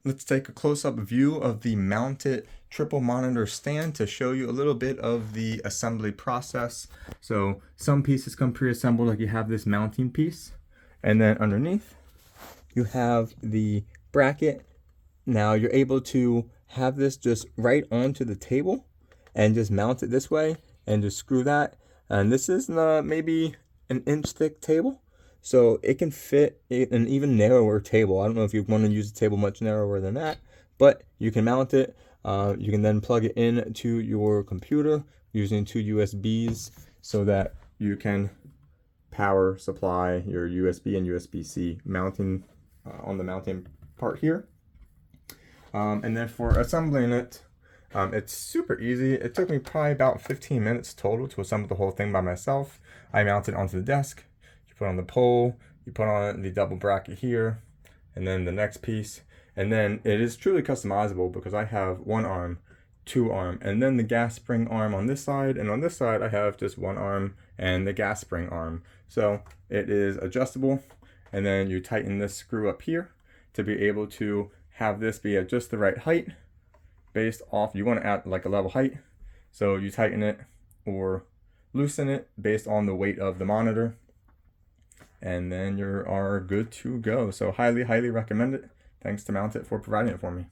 Let's take a close-up view of the mounted triple monitor stand to show you a little bit of the assembly process. So some pieces come pre-assembled, like you have this mounting piece, and then underneath you have the bracket. Now you're able to have this just right onto the table and just mount it this way and just screw that. And this is maybe an inch thick table, so it can fit an even narrower table. I don't know if you want to use a table much narrower than that, but you can mount it. You can then plug it in to your computer using two USBs so that you can power supply your USB and USB-C mounting on the mounting part here. And then for assembling it, it's super easy. It took me probably about 15 minutes total to assemble the whole thing by myself. I mounted it onto the desk, you put on the pole, you put on the double bracket here, and then the next piece. And then it is truly customizable because I have one arm, two arm, and then the gas spring arm on this side, and on this side I have just one arm and the gas spring arm. So it is adjustable, and then you tighten this screw up here to be able to have this be at just the right height based off, you want to add like a level height, so you tighten it or loosen it based on the weight of the monitor, and then you are good to go. So highly recommend it. Thanks to Mount It for providing it for me.